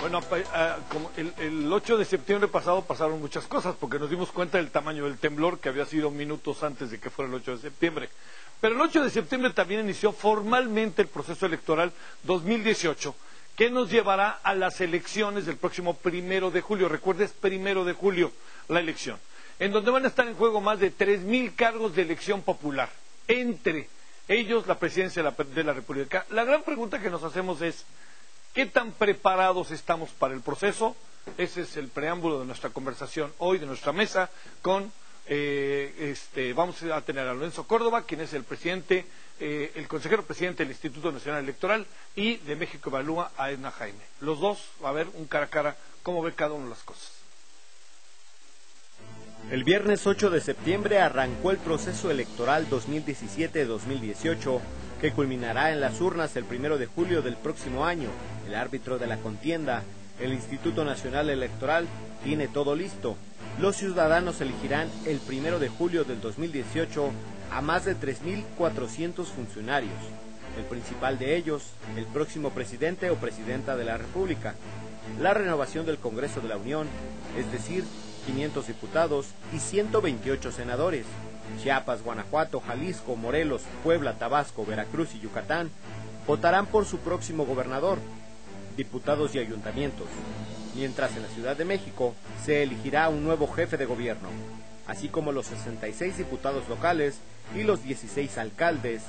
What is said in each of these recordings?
Bueno, como el 8 de septiembre pasado pasaron muchas cosas, porque nos dimos cuenta del tamaño del temblor que había sido minutos antes de que fuera el 8 de septiembre. Pero el 8 de septiembre también inició formalmente el proceso electoral 2018, que nos llevará a las elecciones del próximo 1 de julio. Recuerdes, 1 de julio la elección, en donde van a estar en juego más de 3,000 cargos de elección popular, entre ellos la presidencia de la República. La gran pregunta que nos hacemos es: ¿qué tan preparados estamos para el proceso? Ese es el preámbulo de nuestra conversación hoy, de nuestra mesa, con vamos a tener a Lorenzo Córdoba, quien es el presidente, el consejero presidente del Instituto Nacional Electoral, y de México Evalúa a Edna Jaime. Los dos, a ver, un cara a cara, cómo ve cada uno de las cosas. El viernes 8 de septiembre arrancó el proceso electoral 2017-2018, que culminará en las urnas el 1 de julio del próximo año. El árbitro de la contienda, el Instituto Nacional Electoral, tiene todo listo. Los ciudadanos elegirán el 1 de julio del 2018 a más de 3,400 funcionarios. El principal de ellos, el próximo presidente o presidenta de la República. La renovación del Congreso de la Unión, es decir, 500 diputados y 128 senadores. Chiapas, Guanajuato, Jalisco, Morelos, Puebla, Tabasco, Veracruz y Yucatán votarán por su próximo gobernador, diputados y ayuntamientos, mientras en la Ciudad de México se elegirá un nuevo jefe de gobierno, así como los 66 diputados locales y los 16 alcaldes,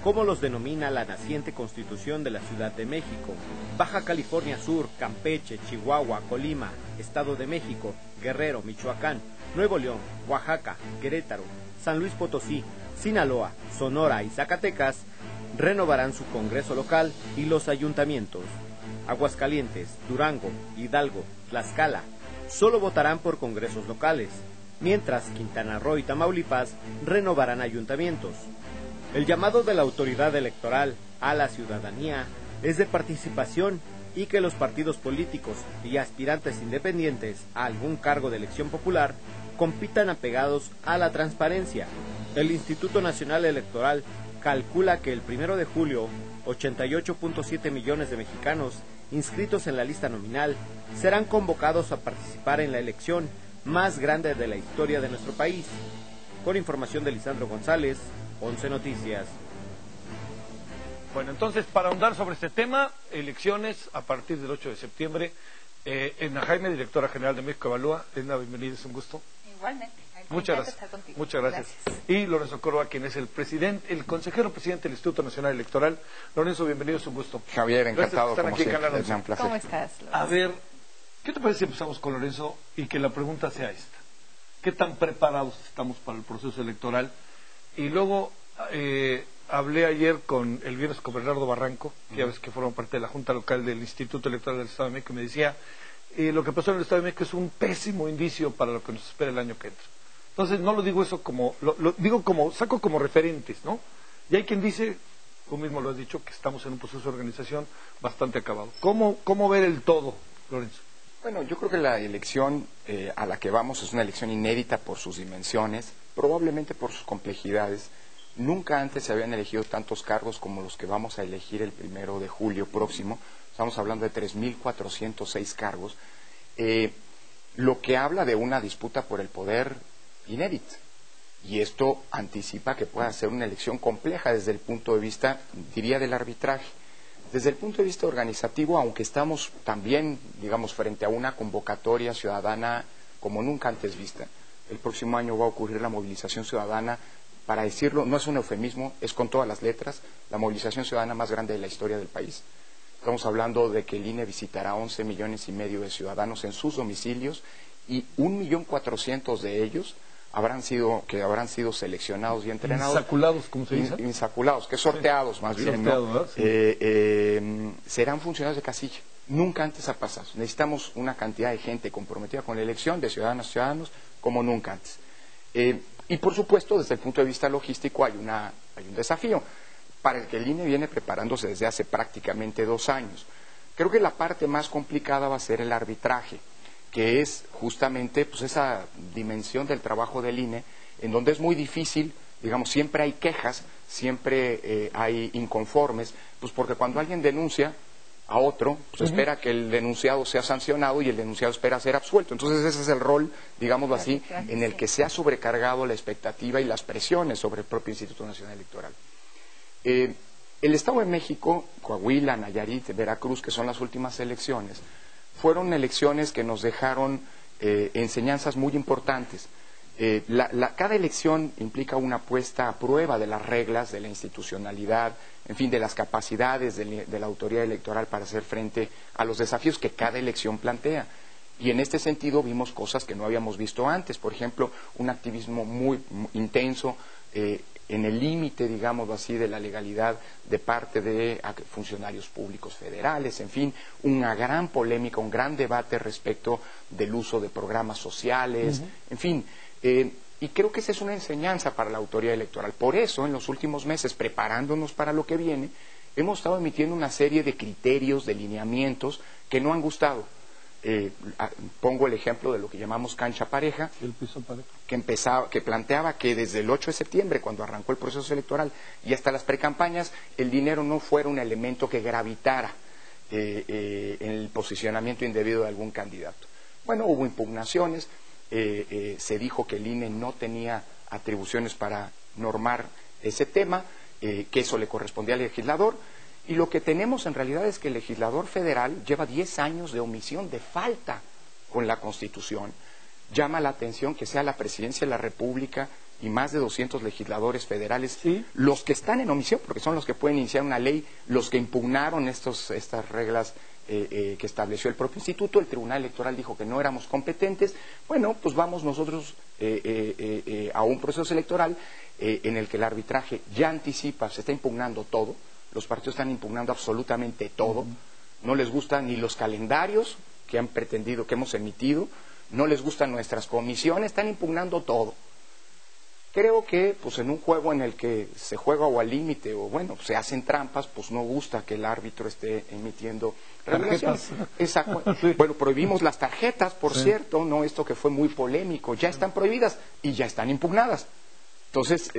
como los denomina la naciente Constitución de la Ciudad de México. Baja California Sur, Campeche, Chihuahua, Colima, Estado de México, Guerrero, Michoacán, Nuevo León, Oaxaca, Querétaro, San Luis Potosí, Sinaloa, Sonora y Zacatecas renovarán su Congreso local y los ayuntamientos. Aguascalientes, Durango, Hidalgo, Tlaxcala solo votarán por congresos locales, mientras Quintana Roo y Tamaulipas renovarán ayuntamientos. El llamado de la autoridad electoral a la ciudadanía es de participación y que los partidos políticos y aspirantes independientes a algún cargo de elección popular compitan apegados a la transparencia. El Instituto Nacional Electoral calcula que el 1 de julio, 88.7 millones de mexicanos inscritos en la lista nominal serán convocados a participar en la elección más grande de la historia de nuestro país. Con información de Lisandro González, 11 Noticias. Bueno, entonces, para ahondar sobre este tema, elecciones a partir del 8 de septiembre, Edna Jaime, directora general de México Evalúa. Edna, bienvenida, es un gusto. Igualmente. Muchas gracias. Muchas gracias. Y Lorenzo Córdoba, quien es el presidente, el consejero presidente del Instituto Nacional Electoral. Lorenzo, bienvenido, es un gusto. Javier, encantado, como siempre. Es un placer. ¿Cómo estás, Lorenzo? A ver, ¿qué te parece si empezamos con Lorenzo y que la pregunta sea esta? ¿Qué tan preparados estamos para el proceso electoral? Y luego, hablé ayer el viernes con Bernardo Barranco, que ya ves que forma parte de la Junta Local del Instituto Electoral del Estado de México, y me decía, lo que pasó en el Estado de México es un pésimo indicio para lo que nos espera el año que entra. Entonces, no lo digo eso como, lo digo como, saco como referentes, ¿no? Y hay quien dice, tú mismo lo has dicho, que estamos en un proceso de organización bastante acabado. ¿Cómo ver el todo, Lorenzo? Bueno, yo creo que la elección a la que vamos es una elección inédita por sus dimensiones, probablemente por sus complejidades. Nunca antes se habían elegido tantos cargos como los que vamos a elegir el 1 de julio próximo. Estamos hablando de 3,406 cargos, lo que habla de una disputa por el poder inédita. Y esto anticipa que pueda ser una elección compleja desde el punto de vista, diría, del arbitraje. Desde el punto de vista organizativo, aunque estamos también, digamos, frente a una convocatoria ciudadana como nunca antes vista, el próximo año va a ocurrir la movilización ciudadana, para decirlo, no es un eufemismo, es con todas las letras, la movilización ciudadana más grande de la historia del país. Estamos hablando de que el INE visitará 11,5 millones de ciudadanos en sus domicilios y 1,400,000 de ellos habrán sido seleccionados y entrenados. ¿Insaculados, como se dice? Insaculados, que sorteados más bien, ¿no? Sí. Serán funcionarios de casilla. Nunca antes ha pasado. Necesitamos una cantidad de gente comprometida con la elección, de ciudadanas y ciudadanos, como nunca antes. Y por supuesto, desde el punto de vista logístico hay un desafío para el que el INE viene preparándose desde hace prácticamente 2 años. Creo que la parte más complicada va a ser el arbitraje, que es justamente pues, esa dimensión del trabajo del INE, en donde es muy difícil, digamos, siempre hay quejas, siempre hay inconformes, pues porque cuando alguien denuncia a otro, pues espera que el denunciado sea sancionado y el denunciado espera ser absuelto. Entonces ese es el rol, digámoslo así, en el que se ha sobrecargado la expectativa y las presiones sobre el propio Instituto Nacional Electoral. El Estado de México, Coahuila, Nayarit, Veracruz, que son las últimas elecciones, fueron elecciones que nos dejaron enseñanzas muy importantes. Cada elección implica una puesta a prueba de las reglas, de la institucionalidad, en fin, de las capacidades de la autoridad electoral para hacer frente a los desafíos que cada elección plantea. Y en este sentido vimos cosas que no habíamos visto antes. Por ejemplo, un activismo muy intenso, en el límite, digámoslo así, de la legalidad de parte de funcionarios públicos federales, en fin, una gran polémica, un gran debate respecto del uso de programas sociales, en fin. Y creo que esa es una enseñanza para la autoridad electoral. Por eso, en los últimos meses, preparándonos para lo que viene, hemos estado emitiendo una serie de criterios, de lineamientos que no han gustado. Pongo el ejemplo de lo que llamamos cancha pareja, el piso pareja, que planteaba que desde el 8 de septiembre, cuando arrancó el proceso electoral, y hasta las precampañas, el dinero no fuera un elemento que gravitara en el posicionamiento indebido de algún candidato. Bueno, hubo impugnaciones, se dijo que el INE no tenía atribuciones para normar ese tema, que eso le correspondía al legislador. Y lo que tenemos en realidad es que el legislador federal lleva 10 años de omisión, de falta con la Constitución. Llama la atención que sea la Presidencia de la República y más de 200 legisladores federales, ¿sí?, los que están en omisión, porque son los que pueden iniciar una ley, los que impugnaron estas reglas que estableció el propio instituto. El Tribunal Electoral dijo que no éramos competentes. Bueno, pues vamos nosotros a un proceso electoral en el que el arbitraje ya anticipa, se está impugnando todo. Los partidos están impugnando absolutamente todo. No les gustan ni los calendarios que han pretendido, que hemos emitido, no les gustan nuestras comisiones, están impugnando todo. Creo que pues en un juego en el que se juega o al límite o bueno, se hacen trampas, pues no gusta que el árbitro esté emitiendo regulaciones. Exacto. Sí. Bueno, prohibimos las tarjetas, por cierto, no, esto que fue muy polémico, ya están prohibidas y ya están impugnadas. Entonces,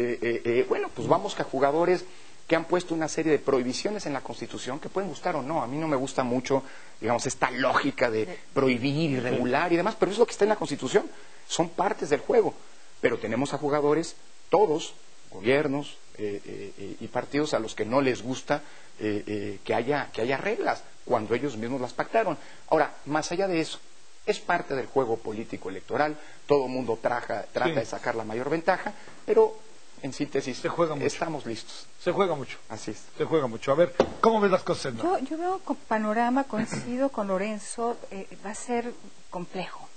bueno, pues vamos a jugadores que han puesto una serie de prohibiciones en la Constitución que pueden gustar o no. A mí no me gusta mucho, digamos, esta lógica de prohibir y regular y demás, pero es lo que está en la Constitución. Son partes del juego. Pero tenemos a jugadores, todos, gobiernos y partidos a los que no les gusta que haya reglas cuando ellos mismos las pactaron. Ahora, más allá de eso, es parte del juego político electoral. Todo el mundo trata de sacar la mayor ventaja, pero en síntesis, se juega mucho. Estamos listos. Se juega mucho. Así es. Se juega mucho. A ver, ¿cómo ves las cosas? Yo veo con panorama, coincido con Lorenzo, va a ser complejo.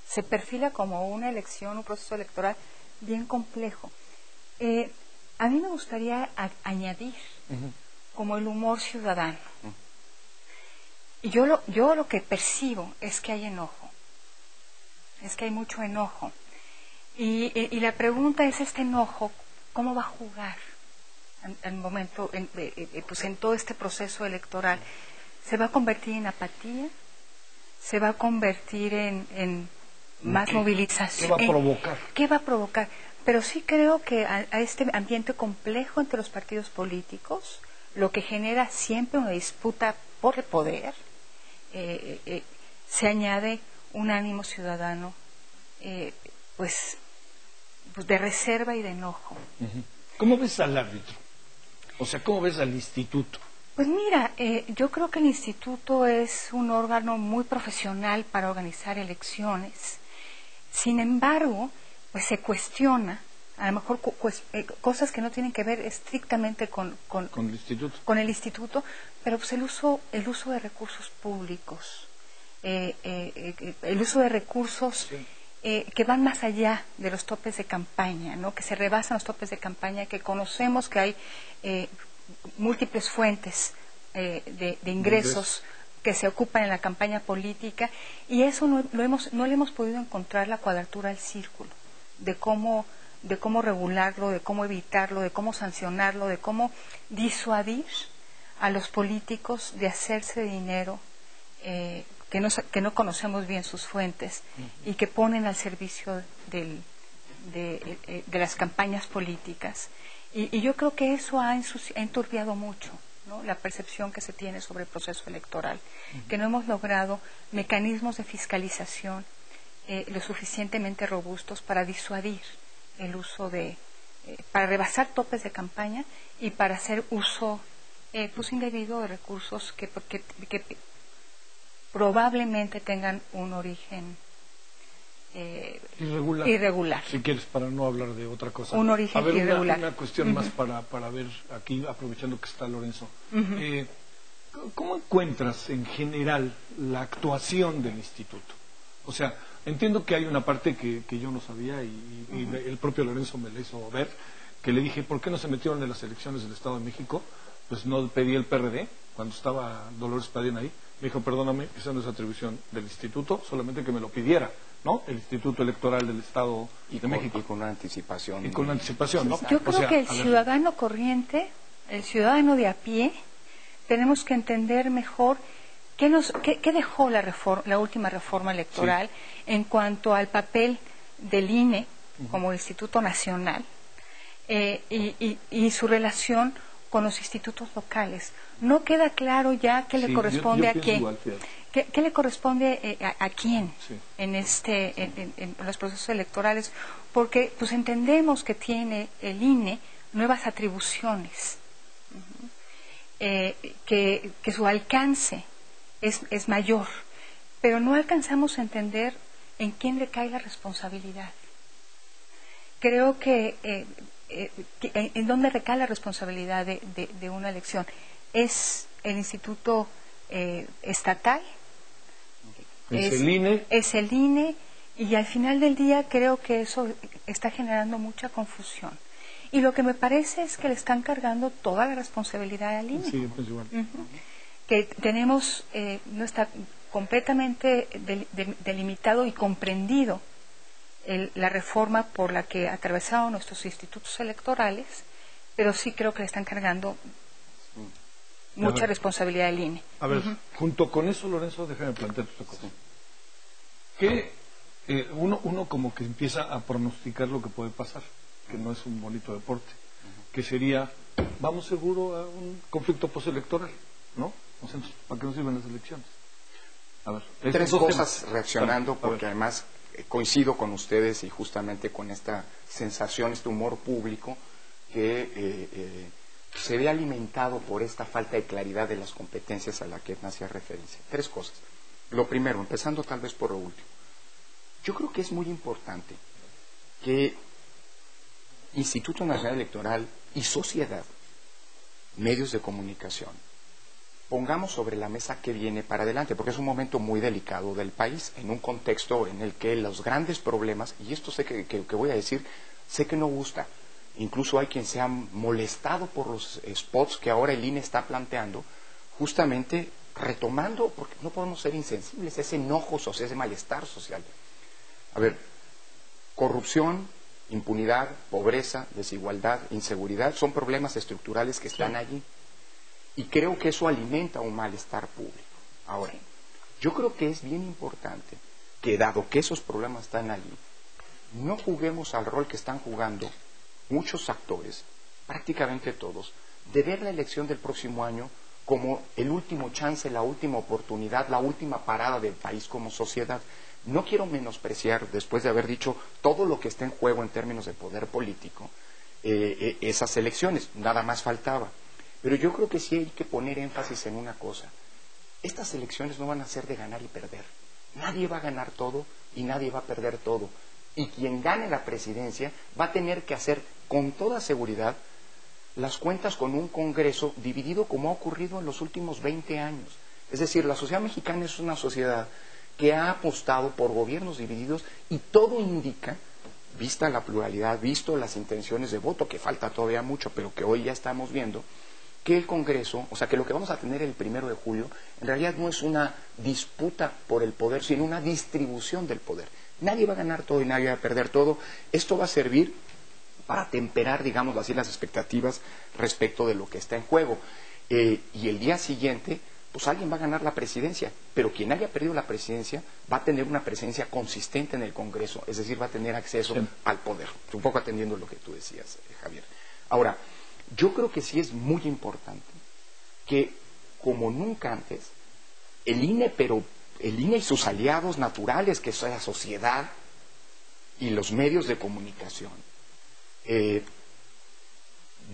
Se perfila como una elección, un proceso electoral bien complejo. A mí me gustaría añadir como el humor ciudadano. Y yo lo que percibo es que hay enojo, es que hay mucho enojo. Y la pregunta es, este enojo, ¿cómo va a jugar en momento, pues en todo este proceso electoral? ¿Se va a convertir en apatía? ¿Se va a convertir en más movilización? ¿Qué va a provocar? ¿Qué va a provocar? Pero sí creo que a este ambiente complejo entre los partidos políticos, lo que genera siempre una disputa por el poder, se añade un ánimo ciudadano, pues de reserva y de enojo. ¿Cómo ves al árbitro? O sea, ¿cómo ves al instituto? Pues mira, yo creo que el instituto es un órgano muy profesional para organizar elecciones. Sin embargo, pues se cuestiona, a lo mejor cosas que no tienen que ver estrictamente con el instituto, pero pues el uso de recursos públicos, el uso de recursos que van más allá de los topes de campaña, ¿no? Que se rebasan los topes de campaña, que conocemos que hay múltiples fuentes de ingresos que se ocupan en la campaña política, y eso no le hemos podido encontrar la cuadratura al círculo de cómo regularlo, de cómo evitarlo, de cómo sancionarlo, de cómo disuadir a los políticos de hacerse dinero que no conocemos bien sus fuentes y que ponen al servicio de las campañas políticas. Y yo creo que eso ha enturbiado mucho ¿no? La percepción que se tiene sobre el proceso electoral, que no hemos logrado mecanismos de fiscalización lo suficientemente robustos para disuadir el uso para rebasar topes de campaña y para hacer uso pues indebido de recursos que probablemente tengan un origen irregular. Si quieres, para no hablar de otra cosa. Un origen irregular. Una cuestión más para ver aquí, aprovechando que está Lorenzo. ¿Cómo encuentras en general la actuación del instituto? O sea, entiendo que hay una parte que yo no sabía y el propio Lorenzo me la hizo ver, que le dije, ¿por qué no se metieron en las elecciones del Estado de México? Pues no pedí el PRD, cuando estaba Dolores Padín ahí. Me dijo, perdóname, esa no es atribución del instituto, solamente que me lo pidiera, ¿no? El Instituto Electoral del Estado de México. Y con una anticipación. Y con una anticipación, ¿no? Yo creo que el ciudadano corriente, el ciudadano de a pie, tenemos que entender mejor qué dejó la última reforma electoral en cuanto al papel del INE como Instituto Nacional y su relación con los institutos locales. No queda claro ya qué le corresponde a quién. ¿Qué le corresponde a quién en los procesos electorales? Porque pues entendemos que tiene el INE nuevas atribuciones, que su alcance es mayor, pero no alcanzamos a entender en quién recae la responsabilidad. Creo que en dónde recae la responsabilidad de una elección. ¿Es el instituto estatal? ¿Es el INE? Es el INE, y al final del día creo que eso está generando mucha confusión. Y lo que me parece es que le están cargando toda la responsabilidad al INE. Sí, pues igual. Que tenemos, no está completamente delimitado y comprendido la reforma por la que atravesaron nuestros institutos electorales, pero sí creo que le están cargando mucha responsabilidad al INE. A ver, junto con eso, Lorenzo, déjame plantear otra cosa. Que uno como que empieza a pronosticar lo que puede pasar, que no es un bonito deporte, que sería, vamos seguro a un conflicto postelectoral, ¿no? O sea, ¿para qué nos sirven las elecciones? A ver, tres cosas reaccionando, porque además coincido con ustedes y justamente con esta sensación, este humor público que se ve alimentado por esta falta de claridad de las competencias a la que me hacía referencia. Tres cosas. Lo primero, empezando tal vez por lo último. Yo creo que es muy importante que Instituto Nacional Electoral y sociedad, medios de comunicación, pongamos sobre la mesa qué viene para adelante, porque es un momento muy delicado del país, en un contexto en el que los grandes problemas, y esto sé que voy a decir, sé que no gusta, incluso hay quien se ha molestado por los spots que ahora el INE está planteando, justamente retomando, porque no podemos ser insensibles, ese enojo social, ese malestar social. A ver, corrupción, impunidad, pobreza, desigualdad, inseguridad, son problemas estructurales que están allí. Y creo que eso alimenta un malestar público. Ahora, yo creo que es bien importante que, dado que esos problemas están allí, no juguemos al rol que están jugando muchos actores, prácticamente todos, de ver la elección del próximo año como el último chance, la última oportunidad, la última parada del país como sociedad. No quiero menospreciar, después de haber dicho todo lo que está en juego en términos de poder político, esas elecciones, nada más faltaba. Pero yo creo que sí hay que poner énfasis en una cosa. Estas elecciones no van a ser de ganar y perder. Nadie va a ganar todo y nadie va a perder todo. Y quien gane la presidencia va a tener que hacer con toda seguridad las cuentas con un Congreso dividido como ha ocurrido en los últimos 20 años. Es decir, la sociedad mexicana es una sociedad que ha apostado por gobiernos divididos y todo indica, vista la pluralidad, visto las intenciones de voto, que falta todavía mucho, pero que hoy ya estamos viendo, que el Congreso, o sea, que lo que vamos a tener el 1 de julio, en realidad no es una disputa por el poder, sino una distribución del poder. Nadie va a ganar todo y nadie va a perder todo. Esto va a servir para temperar, digamos así, las expectativas respecto de lo que está en juego. Y el día siguiente, pues alguien va a ganar la presidencia, pero quien haya perdido la presidencia va a tener una presencia consistente en el Congreso, es decir, va a tener acceso al poder. Un poco atendiendo lo que tú decías, Javier. Ahora, yo creo que sí es muy importante que, como nunca antes, el INE y sus aliados naturales, que es la sociedad y los medios de comunicación,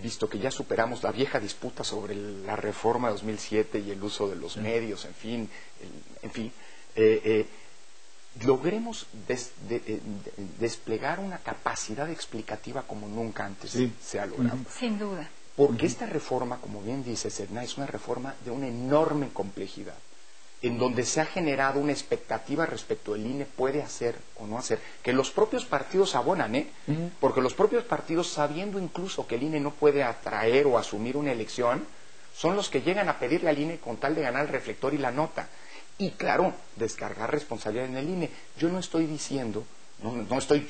visto que ya superamos la vieja disputa sobre la reforma de 2007 y el uso de los medios, en fin, logremos desplegar una capacidad explicativa como nunca antes se ha logrado. Sin duda. Porque esta reforma, como bien dice Sedna, es una reforma de una enorme complejidad, en donde se ha generado una expectativa respecto al INE puede hacer o no hacer, que los propios partidos abonan, porque los propios partidos, sabiendo incluso que el INE no puede atraer o asumir una elección, son los que llegan a pedirle al INE con tal de ganar el reflector y la nota. Y claro, descargar responsabilidad en el INE. Yo no estoy diciendo, no estoy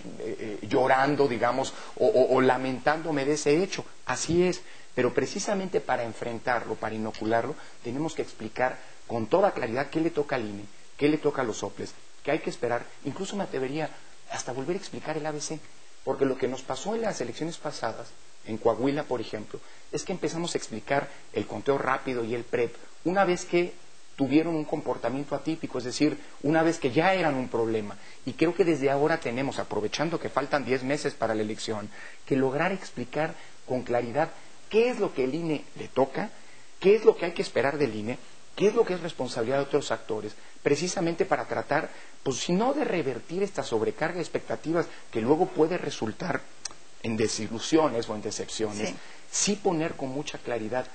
llorando, digamos, o lamentándome de ese hecho. Así es, pero precisamente para enfrentarlo, para inocularlo, tenemos que explicar con toda claridad qué le toca al INE, qué le toca a los soples, qué hay que esperar. Incluso me atrevería hasta volver a explicar el ABC, porque lo que nos pasó en las elecciones pasadas, en Coahuila, por ejemplo, es que empezamos a explicar el conteo rápido y el PREP una vez que tuvieron un comportamiento atípico, es decir, una vez que ya eran un problema. Y creo que desde ahora tenemos, aprovechando que faltan 10 meses para la elección, que lograr explicar con claridad qué es lo que el INE le toca, qué es lo que hay que esperar del INE, qué es lo que es responsabilidad de otros actores, precisamente para tratar, pues si no de revertir esta sobrecarga de expectativas que luego puede resultar en desilusiones o en decepciones, sí poner con mucha claridad,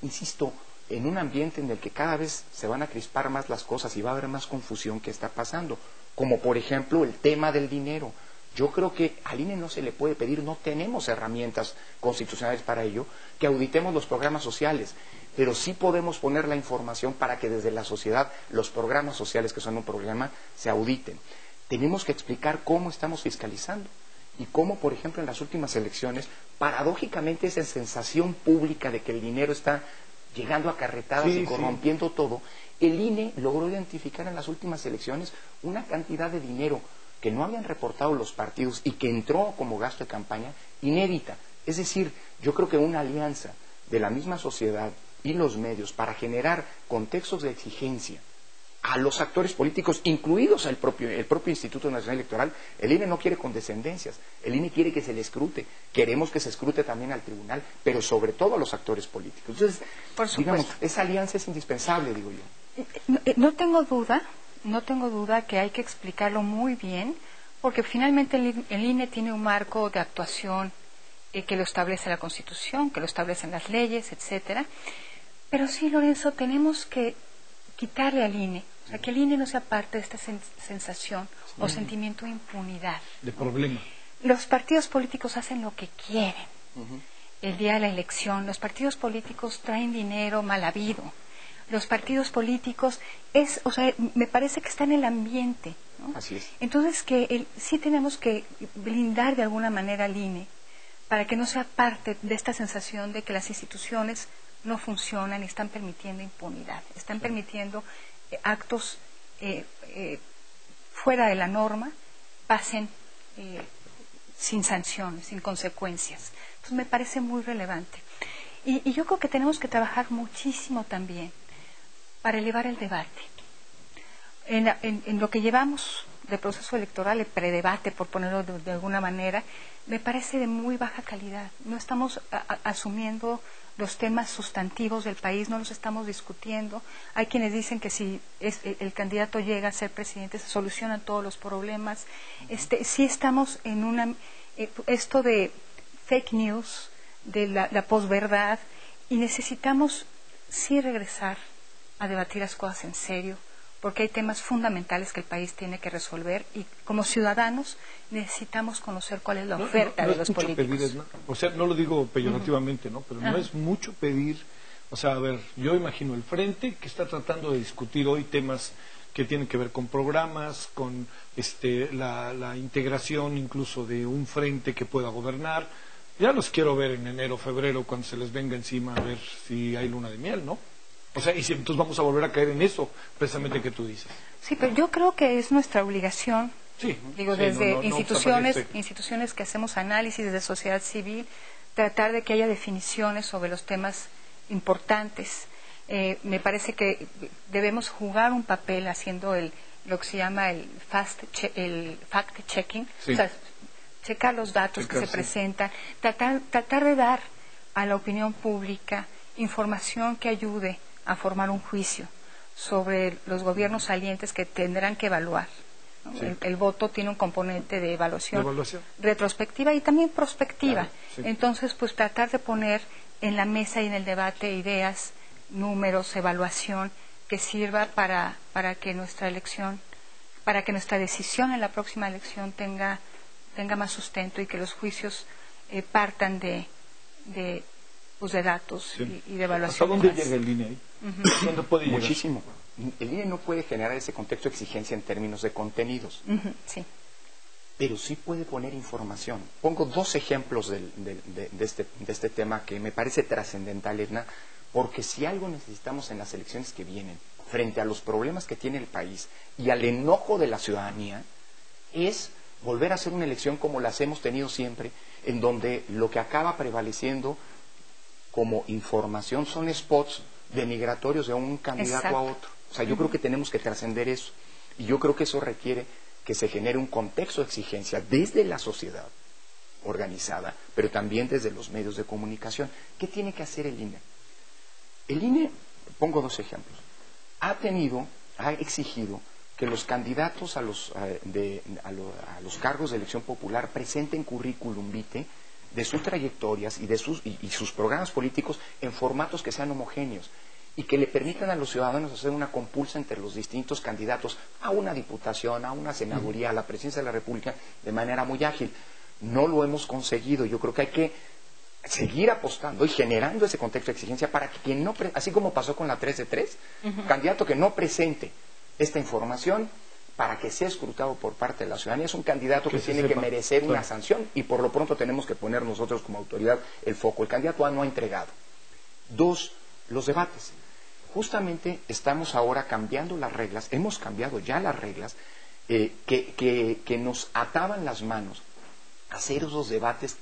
insisto, en un ambiente en el que cada vez se van a crispar más las cosas y va a haber más confusión que está pasando, como por ejemplo el tema del dinero. Yo creo que al INE no se le puede pedir, no tenemos herramientas constitucionales para ello, que auditemos los programas sociales, pero sí podemos poner la información para que desde la sociedad los programas sociales, que son un problema, se auditen. Tenemos que explicar cómo estamos fiscalizando y cómo, por ejemplo, en las últimas elecciones, paradójicamente esa sensación pública de que el dinero está llegando a carretadas y corrompiendo todo, el INE logró identificar en las últimas elecciones una cantidad de dinero que no habían reportado los partidos y que entró como gasto de campaña inédita. Es decir, yo creo que una alianza de la misma sociedad y los medios para generar contextos de exigencia a los actores políticos, incluidos el propio Instituto Nacional Electoral. El INE no quiere condescendencias, el INE quiere que se le escrute, queremos que se escrute también al tribunal, pero sobre todo a los actores políticos. Entonces, digamos, esa alianza es indispensable, digo yo. No tengo duda que hay que explicarlo muy bien, porque finalmente el INE tiene un marco de actuación que lo establece la Constitución, que lo establecen las leyes, etcétera. Pero sí, Lorenzo, tenemos que quitarle al INE, o sea, que el INE no sea parte de esta sensación o sentimiento de impunidad. De problema. Los partidos políticos hacen lo que quieren. El día de la elección, los partidos políticos traen dinero mal habido. Los partidos políticos, me parece que está en el ambiente, ¿no? Así es. Entonces, sí tenemos que blindar de alguna manera al INE para que no sea parte de esta sensación de que las instituciones no funcionan y están permitiendo impunidad, están permitiendo actos fuera de la norma pasen sin sanciones, sin consecuencias. Entonces me parece muy relevante. Y yo creo que tenemos que trabajar muchísimo también para elevar el debate. En lo que llevamos de proceso electoral, el predebate, por ponerlo de alguna manera, me parece de muy baja calidad. No estamos asumiendo los temas sustantivos del país, no los estamos discutiendo. Hay quienes dicen que si el candidato llega a ser presidente se solucionan todos los problemas. Sí estamos en esto de fake news, de la posverdad, y necesitamos sí regresar a debatir las cosas en serio, porque hay temas fundamentales que el país tiene que resolver y como ciudadanos necesitamos conocer cuál es la oferta de los políticos. No lo digo peyorativamente, ¿no? Pero no es mucho pedir. O sea, a ver, yo imagino el Frente que está tratando de discutir hoy temas que tienen que ver con programas, con la integración incluso de un frente que pueda gobernar. Ya los quiero ver en enero, febrero, cuando se les venga encima a ver si hay luna de miel, ¿no? O sea, y si entonces vamos a volver a caer en eso, precisamente que tú dices. Sí, pero yo creo que es nuestra obligación, desde instituciones que hacemos análisis, desde sociedad civil, tratar de que haya definiciones sobre los temas importantes. Me parece que debemos jugar un papel haciendo lo que se llama el fact-checking, Sí. o sea, checar los datos que se sí. presentan, tratar de dar a la opinión pública información que ayude a formar un juicio sobre los gobiernos salientes que tendrán que evaluar, ¿no? Sí. El voto tiene un componente de evaluación, De evaluación. retrospectiva y también prospectiva. Claro, sí. Entonces, pues tratar de poner en la mesa y en el debate ideas, números, evaluación que sirva para que nuestra elección, para que nuestra decisión en la próxima elección tenga más sustento y que los juicios partan de datos Sí. y de evaluación. ¿Hasta dónde más. llega el INE ahí? ¿Dónde puede llegar? Muchísimo. El INE no puede generar ese contexto de exigencia en términos de contenidos, Ujú, sí. pero sí puede poner información. Pongo dos ejemplos de este tema que me parece trascendental, Edna, porque si algo necesitamos en las elecciones que vienen, frente a los problemas que tiene el país y al enojo de la ciudadanía, es volver a hacer una elección como las hemos tenido siempre, en donde lo que acaba prevaleciendo como información son spots denigratorios de un candidato Exacto. a otro. O sea, yo creo que tenemos que trascender eso. Y yo creo que eso requiere que se genere un contexto de exigencia desde la sociedad organizada, pero también desde los medios de comunicación. ¿Qué tiene que hacer el INE? El INE, pongo dos ejemplos, ha exigido que los candidatos a los cargos de elección popular presenten currículum vitae de sus trayectorias y sus programas políticos en formatos que sean homogéneos y que le permitan a los ciudadanos hacer una compulsa entre los distintos candidatos a una diputación, a una senaduría, a la presidencia de la República de manera muy ágil. No lo hemos conseguido. Yo creo que hay que seguir apostando y generando ese contexto de exigencia para que quien no, así como pasó con la 3 de 3, candidato que no presente esta información para que sea escrutado por parte de la ciudadanía es un candidato que tiene que merecer una sanción y por lo pronto tenemos que poner nosotros como autoridad el foco. El candidato A no ha entregado. Dos, los debates. Justamente estamos ahora cambiando las reglas, hemos cambiado ya las reglas que nos ataban las manos a hacer esos debates.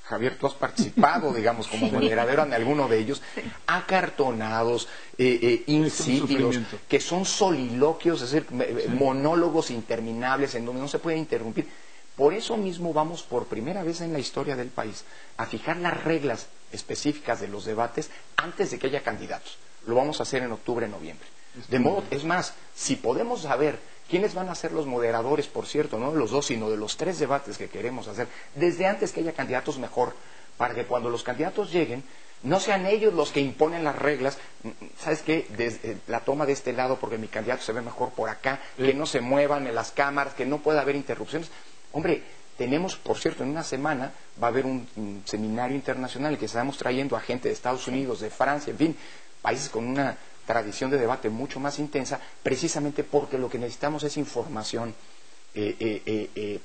Javier, tú has participado, digamos, como moderador en alguno de ellos, acartonados, insípidos, que son soliloquios, es decir, monólogos interminables en donde no se puede interrumpir. Por eso mismo vamos por primera vez en la historia del país a fijar las reglas específicas de los debates antes de que haya candidatos. Lo vamos a hacer en octubre, noviembre. De modo, es más, si podemos saber quiénes van a ser los moderadores, por cierto, no de los dos, sino de los 3 debates que queremos hacer, desde antes que haya candidatos mejor, para que cuando los candidatos lleguen, no sean ellos los que imponen las reglas. ¿Sabes qué? La toma de este lado porque mi candidato se ve mejor por acá, que no se muevan en las cámaras, que no pueda haber interrupciones. Hombre, tenemos, por cierto, en una semana va a haber un seminario internacional en el que estamos trayendo a gente de Estados Unidos, de Francia, en fin, países con una tradición de debate mucho más intensa, precisamente porque lo que necesitamos es información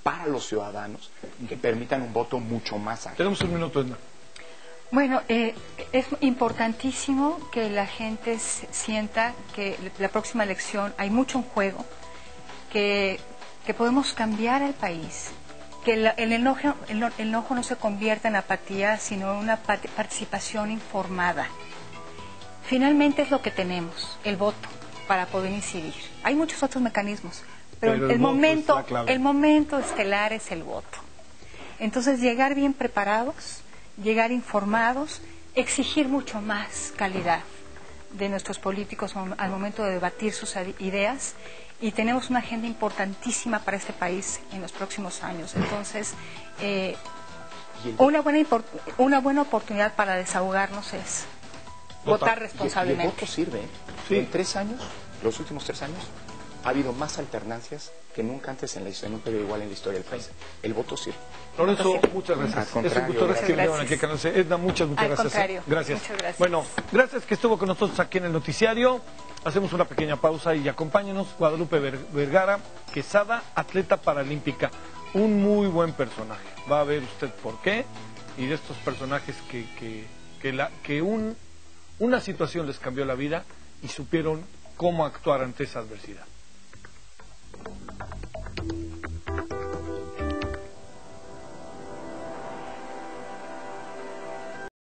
para los ciudadanos que permitan un voto mucho más ágil. Tenemos un minuto, Edna. Bueno, es importantísimo que la gente sienta que la próxima elección hay mucho en juego, que podemos cambiar el país, que el enojo no se convierta en apatía, sino en una participación informada. Finalmente es lo que tenemos, el voto, para poder incidir. Hay muchos otros mecanismos, pero el momento estelar es el voto. Entonces, llegar bien preparados, llegar informados, exigir mucho más calidad de nuestros políticos al momento de debatir sus ideas, y tenemos una agenda importantísima para este país en los próximos años. Entonces, una buena oportunidad para desahogarnos es votar responsablemente. Y el voto sirve. Sí. En 3 años, los últimos 3 años, ha habido más alternancias que nunca antes en un periodo igual en la historia del país. El voto sirve. Lorenzo, muchas gracias. Al contrario, muchas gracias que vinieron gracias. aquí a Canal C. Edna, muchas Al gracias. contrario, Gracias. muchas gracias. Bueno, gracias que estuvo con nosotros aquí en el noticiario. Hacemos una pequeña pausa y acompáñenos. Guadalupe Vergara Quesada, atleta paralímpica. Un muy buen personaje. Va a ver usted por qué. Y de estos personajes que una situación les cambió la vida y supieron cómo actuar ante esa adversidad.